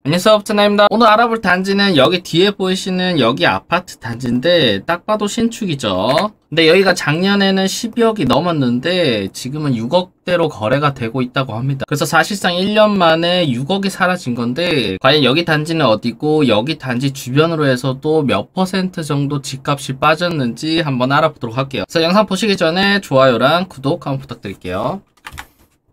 안녕하세요, 업체나입니다. 오늘 알아볼 단지는 여기 뒤에 보이시는 여기 아파트 단지인데 딱 봐도 신축이죠. 근데 여기가 작년에는 12억이 넘었는데 지금은 6억대로 거래가 되고 있다고 합니다. 그래서 사실상 1년 만에 6억이 사라진 건데 과연 여기 단지는 어디고 여기 단지 주변으로 해서도 몇 퍼센트 정도 집값이 빠졌는지 한번 알아보도록 할게요. 그래서 영상 보시기 전에 좋아요랑 구독 한번 부탁드릴게요.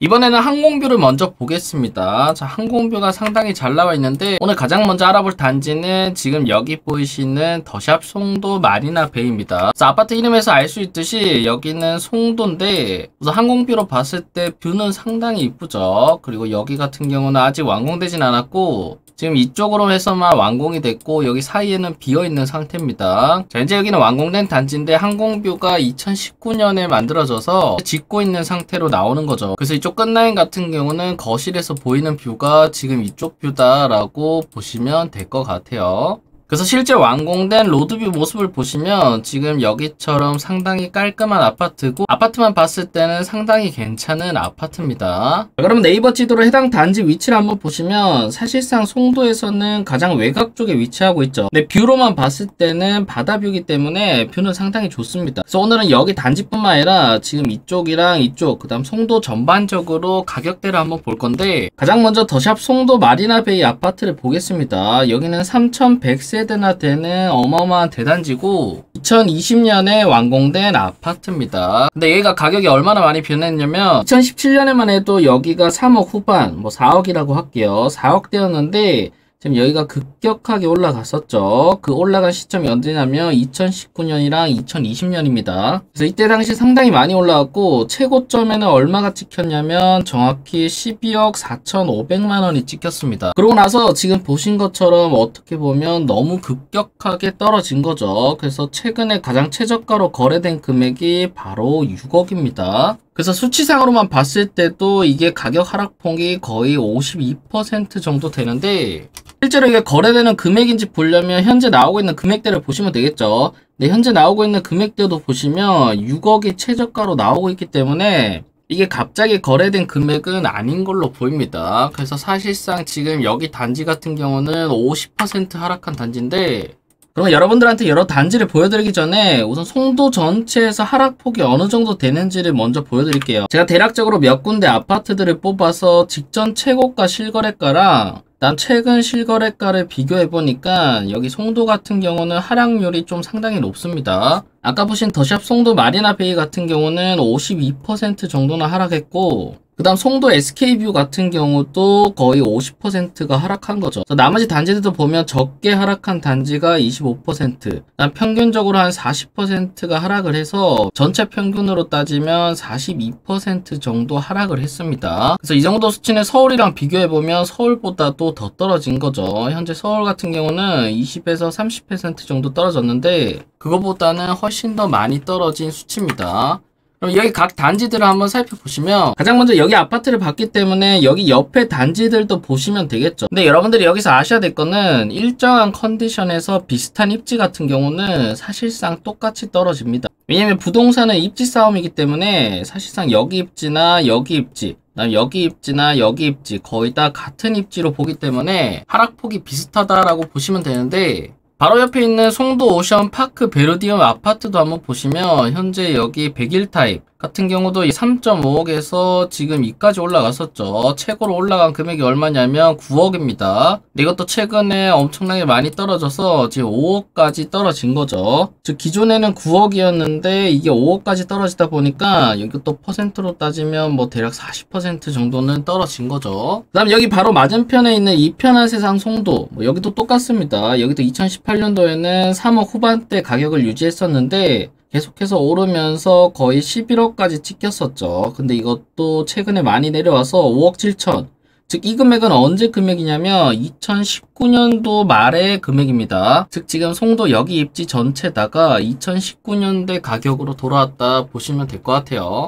이번에는 항공뷰를 먼저 보겠습니다. 자, 항공뷰가 상당히 잘 나와 있는데 오늘 가장 먼저 알아볼 단지는 지금 여기 보이시는 더샵 송도 마리나 베이입니다. 그래서 아파트 이름에서 알 수 있듯이 여기는 송도인데 우선 항공뷰로 봤을 때 뷰는 상당히 이쁘죠. 그리고 여기 같은 경우는 아직 완공되진 않았고 지금 이쪽으로 해서만 완공이 됐고 여기 사이에는 비어있는 상태입니다. 자, 현재 여기는 완공된 단지인데 항공뷰가 2019년에 만들어져서 짓고 있는 상태로 나오는 거죠. 그래서 이쪽 끝라인 같은 경우는 거실에서 보이는 뷰가 지금 이쪽 뷰다라고 보시면 될 것 같아요. 그래서 실제 완공된 로드뷰 모습을 보시면 지금 여기처럼 상당히 깔끔한 아파트고 아파트만 봤을 때는 상당히 괜찮은 아파트입니다. 자, 그러면 네이버 지도로 해당 단지 위치를 한번 보시면 사실상 송도에서는 가장 외곽 쪽에 위치하고 있죠. 근데 뷰로만 봤을 때는 바다뷰이기 때문에 뷰는 상당히 좋습니다. 그래서 오늘은 여기 단지뿐만 아니라 지금 이쪽이랑 이쪽 그 다음 송도 전반적으로 가격대를 한번 볼 건데 가장 먼저 더샵 송도 마리나 베이 아파트를 보겠습니다. 여기는 3100세대나 되는 어마어마한 대단지고 2020년에 완공된 아파트입니다. 근데 얘가 가격이 얼마나 많이 변했냐면 2017년에만 해도 여기가 3억 후반 4억이라고 할게요. 4억대였는데 지금 여기가 급격하게 올라갔었죠. 그 올라간 시점이 언제냐면 2019년이랑 2020년입니다. 그래서 이때 당시 상당히 많이 올라갔고 최고점에는 얼마가 찍혔냐면 정확히 12억 4,500만원이 찍혔습니다. 그러고 나서 지금 보신 것처럼 어떻게 보면 너무 급격하게 떨어진 거죠. 그래서 최근에 가장 최저가로 거래된 금액이 바로 6억입니다. 그래서 수치상으로만 봤을 때도 이게 가격 하락폭이 거의 52% 정도 되는데 실제로 이게 거래되는 금액인지 보려면 현재 나오고 있는 금액대를 보시면 되겠죠. 근데 현재 나오고 있는 금액대도 보시면 6억이 최저가로 나오고 있기 때문에 이게 갑자기 거래된 금액은 아닌 걸로 보입니다. 그래서 사실상 지금 여기 단지 같은 경우는 50% 하락한 단지인데 그럼 여러분들한테 여러 단지를 보여드리기 전에 우선 송도 전체에서 하락폭이 어느 정도 되는지를 먼저 보여드릴게요. 제가 대략적으로 몇 군데 아파트들을 뽑아서 직전 최고가 실거래가랑 그다음 최근 실거래가를 비교해보니까 여기 송도 같은 경우는 하락률이 좀 상당히 높습니다. 아까 보신 더샵 송도 마리나 베이 같은 경우는 52% 정도나 하락했고 그 다음 송도 SK뷰 같은 경우도 거의 50%가 하락한 거죠. 나머지 단지들도 보면 적게 하락한 단지가 25%, 그다음 평균적으로 한 40%가 하락을 해서 전체 평균으로 따지면 42% 정도 하락을 했습니다. 그래서 이 정도 수치는 서울이랑 비교해보면 서울보다도 더 떨어진 거죠. 현재 서울 같은 경우는 20에서 30% 정도 떨어졌는데 그거보다는 훨씬 더 많이 떨어진 수치입니다. 그럼 여기 각 단지들을 한번 살펴보시면 가장 먼저 여기 아파트를 봤기 때문에 여기 옆에 단지들도 보시면 되겠죠. 근데 여러분들이 여기서 아셔야 될 거는 일정한 컨디션에서 비슷한 입지 같은 경우는 사실상 똑같이 떨어집니다. 왜냐면 부동산은 입지 싸움이기 때문에 사실상 여기 입지나 여기 입지 여기 입지나 여기 입지 거의 다 같은 입지로 보기 때문에 하락폭이 비슷하다라고 보시면 되는데 바로 옆에 있는 송도 오션 파크 베르디움 아파트도 한번 보시면 현재 여기 101 타입 같은 경우도 3.5억에서 지금 2까지 올라갔었죠. 최고로 올라간 금액이 얼마냐면 9억입니다. 근데 이것도 최근에 엄청나게 많이 떨어져서 지금 5억까지 떨어진 거죠. 즉 기존에는 9억이었는데 이게 5억까지 떨어지다 보니까 여기 또 퍼센트로 따지면 뭐 대략 40% 정도는 떨어진 거죠. 그 다음 여기 바로 맞은편에 있는 이편한 세상 송도 여기도 똑같습니다. 여기도 2018년도에는 3억 후반대 가격을 유지했었는데 계속해서 오르면서 거의 11억까지 찍혔었죠. 근데 이것도 최근에 많이 내려와서 5억 7천. 즉 이 금액은 언제 금액이냐면 2019년도 말의 금액입니다. 즉 지금 송도 여기 입지 전체다가 2019년대 가격으로 돌아왔다 보시면 될 것 같아요.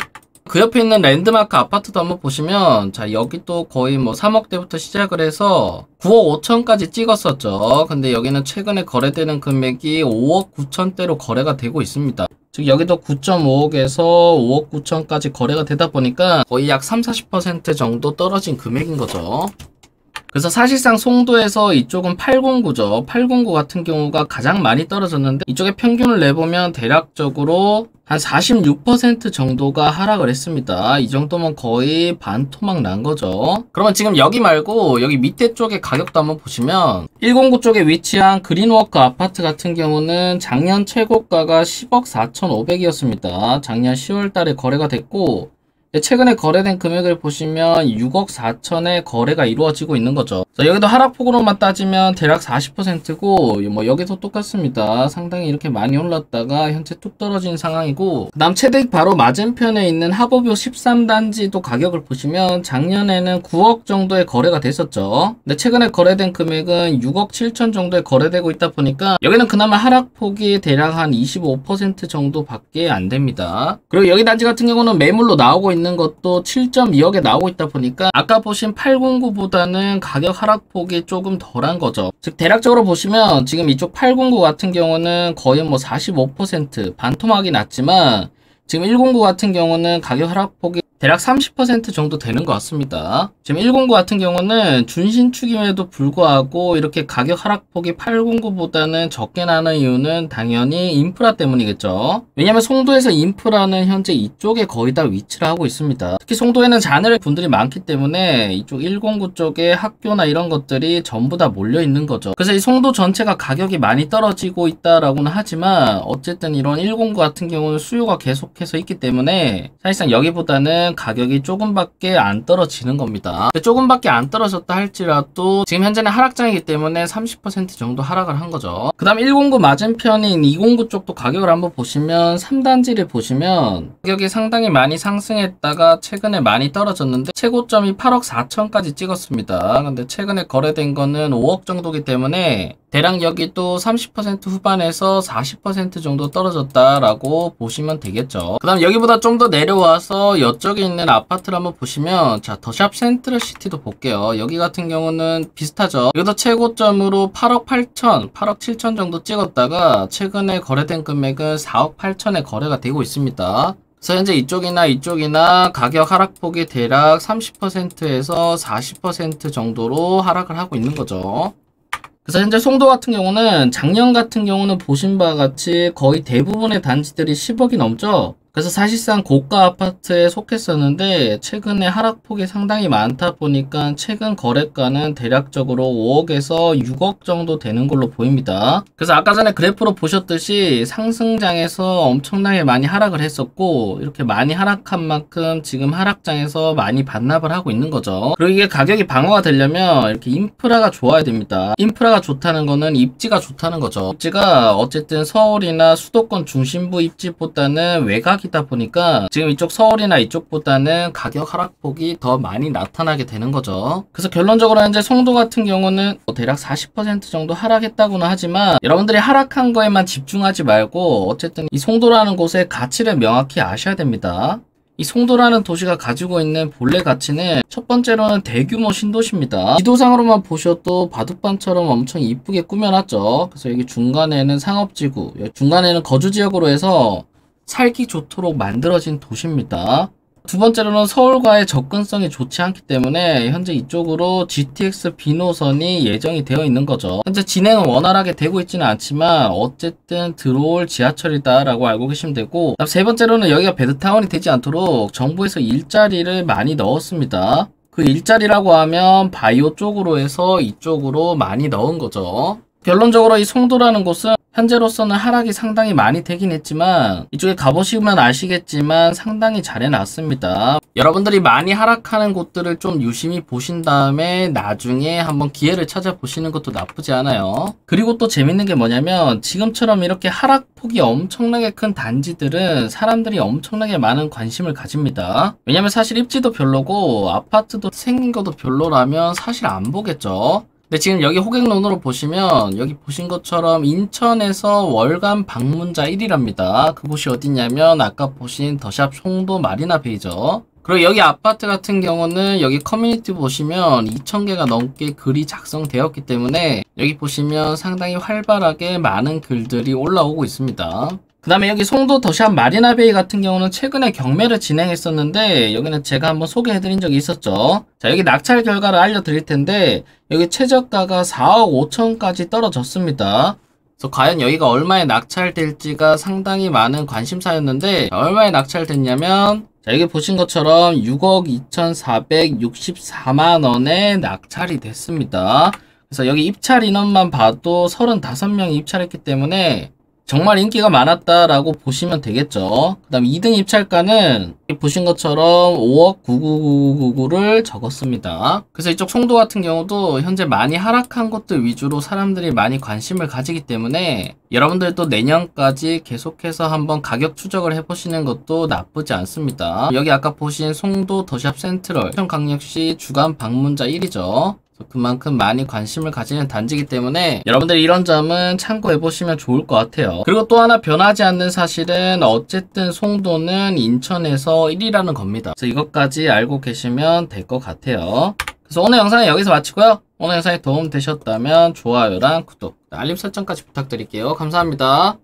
그 옆에 있는 랜드마크 아파트도 한번 보시면 자 여기 또 거의 뭐 3억대부터 시작을 해서 9억 5천까지 찍었었죠. 근데 여기는 최근에 거래되는 금액이 5억 9천대로 거래가 되고 있습니다. 즉 여기도 9.5억에서 5억 9천까지 거래가 되다 보니까 거의 약 30-40% 정도 떨어진 금액인 거죠. 그래서 사실상 송도에서 이쪽은 809죠. 809 같은 경우가 가장 많이 떨어졌는데 이쪽에 평균을 내보면 대략적으로 한 46% 정도가 하락을 했습니다. 이 정도면 거의 반토막 난 거죠. 그러면 지금 여기 말고 여기 밑에 쪽에 가격도 한번 보시면 109 쪽에 위치한 그린워크 아파트 같은 경우는 작년 최고가가 10억 4,500이었습니다. 작년 10월 달에 거래가 됐고 최근에 거래된 금액을 보시면 6억 4천에 거래가 이루어지고 있는 거죠. 여기도 하락폭으로만 따지면 대략 40%고 뭐 여기도 똑같습니다. 상당히 이렇게 많이 올랐다가 현재 뚝 떨어진 상황이고, 그 다음 최대 바로 맞은편에 있는 하버뷰 13단지도 가격을 보시면 작년에는 9억 정도의 거래가 됐었죠. 근데 최근에 거래된 금액은 6억 7천 정도에 거래되고 있다 보니까 여기는 그나마 하락폭이 대략 한 25% 정도밖에 안 됩니다. 그리고 여기 단지 같은 경우는 매물로 나오고 있는 것도 7.2억에 나오고 있다 보니까 아까 보신 809보다는 가격 하락폭이 조금 덜한 거죠. 즉 대략적으로 보시면 지금 이쪽 809 같은 경우는 거의 뭐 45% 반토막이 났지만 지금 109 같은 경우는 가격 하락폭이 대략 30% 정도 되는 것 같습니다. 지금 109 같은 경우는 준신축임에도 불구하고 이렇게 가격 하락폭이 809보다는 적게 나는 이유는 당연히 인프라 때문이겠죠. 왜냐면 송도에서 인프라는 현재 이쪽에 거의 다 위치를 하고 있습니다. 특히 송도에는 자녀를 분들이 많기 때문에 이쪽 109 쪽에 학교나 이런 것들이 전부 다 몰려 있는 거죠. 그래서 이 송도 전체가 가격이 많이 떨어지고 있다라고는 하지만 어쨌든 이런 109 같은 경우는 수요가 계속해서 있기 때문에 사실상 여기보다는 가격이 조금밖에 안 떨어지는 겁니다. 조금밖에 안 떨어졌다 할지라도 지금 현재는 하락장이기 때문에 30% 정도 하락을 한 거죠. 그 다음 109 맞은편인 209 쪽도 가격을 한번 보시면 3단지를 보시면 가격이 상당히 많이 상승했다가 최근에 많이 떨어졌는데 최고점이 8억 4천까지 찍었습니다. 근데 최근에 거래된 거는 5억 정도기 때문에 대략 여기도 30% 후반에서 40% 정도 떨어졌다라고 보시면 되겠죠. 그 다음 여기보다 좀 더 내려와서 이쪽에 있는 아파트를 한번 보시면 자, 더샵 센트럴시티도 볼게요. 여기 같은 경우는 비슷하죠. 여기도 최고점으로 8억 8천, 8억 7천 정도 찍었다가 최근에 거래된 금액은 4억 8천에 거래가 되고 있습니다. 그래서 현재 이쪽이나 가격 하락폭이 대략 30%에서 40% 정도로 하락을 하고 있는 거죠. 그래서 현재 송도 같은 경우는 작년 같은 경우는 보신 바와 같이 거의 대부분의 단지들이 10억이 넘죠. 그래서 사실상 고가 아파트에 속했었는데 최근에 하락폭이 상당히 많다 보니까 최근 거래가는 대략적으로 5억에서 6억 정도 되는 걸로 보입니다. 그래서 아까 전에 그래프로 보셨듯이 상승장에서 엄청나게 많이 하락을 했었고 이렇게 많이 하락한 만큼 지금 하락장에서 많이 반납을 하고 있는 거죠. 그리고 이게 가격이 방어가 되려면 이렇게 인프라가 좋아야 됩니다. 인프라가 좋다는 거는 입지가 좋다는 거죠. 입지가 어쨌든 서울이나 수도권 중심부 입지보다는 외곽이 다 보니까 지금 이쪽 서울이나 이쪽보다는 가격 하락폭이 더 많이 나타나게 되는 거죠. 그래서 결론적으로 현재 송도 같은 경우는 대략 40% 정도 하락했다고는 하지만 여러분들이 하락한 거에만 집중하지 말고 어쨌든 이 송도라는 곳의 가치를 명확히 아셔야 됩니다. 이 송도라는 도시가 가지고 있는 본래 가치는 첫 번째로는 대규모 신도시입니다. 지도상으로만 보셔도 바둑반처럼 엄청 이쁘게 꾸며놨죠. 그래서 여기 중간에는 상업지구, 중간에는 거주지역으로 해서 살기 좋도록 만들어진 도시입니다. 두 번째로는 서울과의 접근성이 좋지 않기 때문에 현재 이쪽으로 GTX B노선이 예정이 되어 있는 거죠. 현재 진행은 원활하게 되고 있지는 않지만 어쨌든 들어올 지하철이다 라고 알고 계시면 되고, 세 번째로는 여기가 배드타운이 되지 않도록 정부에서 일자리를 많이 넣었습니다. 그 일자리라고 하면 바이오 쪽으로 해서 이쪽으로 많이 넣은 거죠. 결론적으로 이 송도라는 곳은 현재로서는 하락이 상당히 많이 되긴 했지만 이쪽에 가보시면 아시겠지만 상당히 잘 해놨습니다. 여러분들이 많이 하락하는 곳들을 좀 유심히 보신 다음에 나중에 한번 기회를 찾아보시는 것도 나쁘지 않아요. 그리고 또 재밌는 게 뭐냐면 지금처럼 이렇게 하락폭이 엄청나게 큰 단지들은 사람들이 엄청나게 많은 관심을 가집니다. 왜냐면 사실 입지도 별로고 아파트도 생긴 것도 별로라면 사실 안 보겠죠. 근데 지금 여기 호객론으로 보시면 여기 보신 것처럼 인천에서 월간 방문자 1위랍니다. 그곳이 어디냐면 아까 보신 더샵 송도 마리나 베이죠. 그리고 여기 아파트 같은 경우는 여기 커뮤니티 보시면 2,000개가 넘게 글이 작성되었기 때문에 여기 보시면 상당히 활발하게 많은 글들이 올라오고 있습니다. 그 다음에 여기 송도 더샵 마리나베이 같은 경우는 최근에 경매를 진행했었는데 여기는 제가 한번 소개해드린 적이 있었죠. 자, 여기 낙찰 결과를 알려드릴 텐데 여기 최저가가 4억 5천까지 떨어졌습니다. 그래서 과연 여기가 얼마에 낙찰될지가 상당히 많은 관심사였는데 얼마에 낙찰됐냐면 자, 여기 보신 것처럼 6억 2,464만원에 낙찰이 됐습니다. 그래서 여기 입찰 인원만 봐도 35명이 입찰했기 때문에 정말 인기가 많았다라고 보시면 되겠죠. 그 다음 2등 입찰가는 보신 것처럼 5억 99999를 적었습니다. 그래서 이쪽 송도 같은 경우도 현재 많이 하락한 것들 위주로 사람들이 많이 관심을 가지기 때문에 여러분들도 내년까지 계속해서 한번 가격 추적을 해보시는 것도 나쁘지 않습니다. 여기 아까 보신 송도 더샵 센트럴 인천광역시 주간 방문자 1위죠. 그만큼 많이 관심을 가지는 단지이기 때문에 여러분들 이런 점은 참고해 보시면 좋을 것 같아요. 그리고 또 하나 변하지 않는 사실은 어쨌든 송도는 인천에서 1위라는 겁니다. 그래서 이것까지 알고 계시면 될 것 같아요. 그래서 오늘 영상은 여기서 마치고요. 오늘 영상이 도움 되셨다면 좋아요랑 구독, 알림 설정까지 부탁드릴게요. 감사합니다.